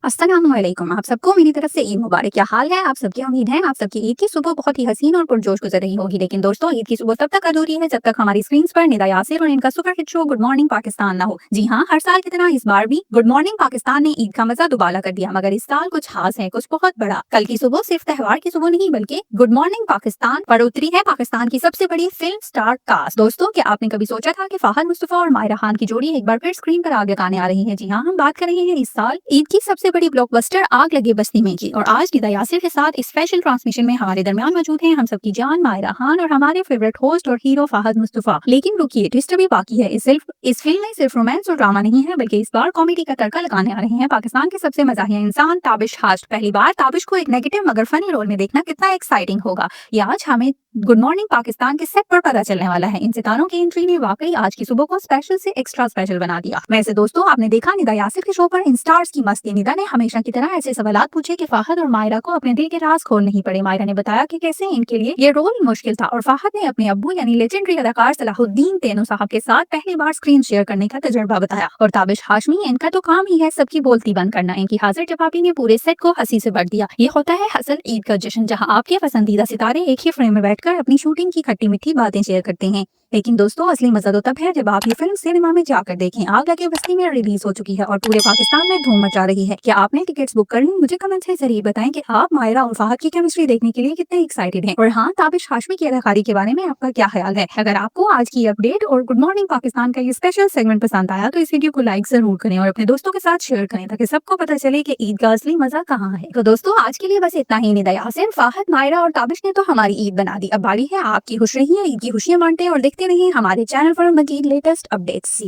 अस्सलामुअलैकुम। आप सबको मेरी तरफ से ईद मुबारक। क्या हाल है आप सबकी? उम्मीद है आप सबकी ईद की सुबह बहुत ही हसीन और पुरजोश गुजर रही होगी। लेकिन दोस्तों, ईद की सुबह तब तक अधूरी है जब तक हमारी स्क्रीन पर निदा यासिर और इनका super hit show good morning Pakistan ना हो। जी हाँ, हर साल की तरह इस बार भी गुड मॉर्निंग पाकिस्तान ने ईद का मजा दुबाला कर दिया, मगर इस साल कुछ खास है, कुछ बहुत बड़ा। कल की सुबह सिर्फ त्योहार की सुबह नहीं बल्कि गुड मॉर्निंग पाकिस्तान पर उतरी है पाकिस्तान की सबसे बड़ी फिल्म स्टार कास्ट। दोस्तों, क्या आपने कभी सोचा था कि फाहद मुस्तफा और मायरा खान की जोड़ी एक बार फिर स्क्रीन पर आगे आने आ रही है? जी हाँ, हम बात कर रहे हैं इस साल ईद की सबसे बड़ी ब्लॉकबस्टर आग लगे बस्ती में की। और आज निदा यासिर के साथ इस स्पेशल ट्रांसमिशन में हमारे दरमियान मौजूद हैं हम सबकी जान मायरा खान और हमारे फेवरेट होस्ट और हीरो फाहद मुस्तफा। लेकिन रुकिए, ट्विस्ट अभी बाकी है। इस फिल्म में सिर्फ रोमांस और ड्रामा नहीं है, बल्कि इस बार कॉमेडी का तड़का लगाने आ रहे हैं पाकिस्तान के सबसे मजाहिया इंसान ताबिश हास्ट। पहली बार ताबिश को एक नेगेटिव मगर फनी रोल में देखना कितना एक्साइटिंग होगा, ये आज हमें गुड मॉर्निंग पाकिस्तान के सेट पर पता चलने वाला है। इन सितारों की एंट्री ने वाकई आज की सुबह को स्पेशल से एक्स्ट्रा स्पेशल बना दिया। वैसे दोस्तों, आपने देखा निदा यासिर के शो पर इन स्टार्स की मस्ती। निदा ने हमेशा की तरह ऐसे सवालात पूछे कि फाहद और मायरा को अपने दिल के राज खोल नहीं पड़े। मायरा ने बताया कि कैसे इनके लिए ये रोल मुश्किल था, और फाहद ने अपने अब्बू यानी लेजेंडरी अदाकार सलाहुद्दीन तेनो साहब के साथ पहली बार स्क्रीन शेयर करने का तजुर्बा बताया। और ताबिश हाशमी, इनका तो काम ही है सबकी बोलती बंद करना। इनकी हाजिर जवाबी ने पूरे सेट को हंसी से भर दिया। ये होता है असल ईद का जश्न, जहाँ आपके पसंदीदा सितारे एक ही फ्रेम में बैठकर अपनी शूटिंग की खट्टी मीठी बातें शेयर करते हैं। लेकिन दोस्तों, असली मजा तो तब है जब आप ये फिल्म सिनेमा में जाकर देखें। आग लगे बस्ती में रिलीज हो चुकी है और पूरे पाकिस्तान में धूम मचा रही है। क्या आपने टिकट्स बुक कर ली? मुझे कमेंट्स में जरिए बताएं कि आप मायरा और फाहद की केमिस्ट्री देखने के लिए कितने एक्साइटेड हैं। और हाँ, ताबिश हाशमी की अदाकारी के बारे में आपका क्या ख्याल है? अगर आपको आज की अपडेट और गुड मॉर्निंग पाकिस्तान का ये स्पेशल सेगमेंट पसंद आया तो इस वीडियो को लाइक जरूर करें और अपने दोस्तों के साथ शेयर करें, ताकि सबको पता चले कि ईद का असली मजा कहाँ है। तो दोस्तों, आज के लिए बस इतना ही। निदा यासिर, फाहद, मायरा और ताबिश ने तो हमारी ईद बना दी। अब बारी है आपकी। खुश रहिए, ईद की खुशियां बांटे और देखते रहिए हमारे चैनल पर मजीद लेटेस्ट अपडेट्स।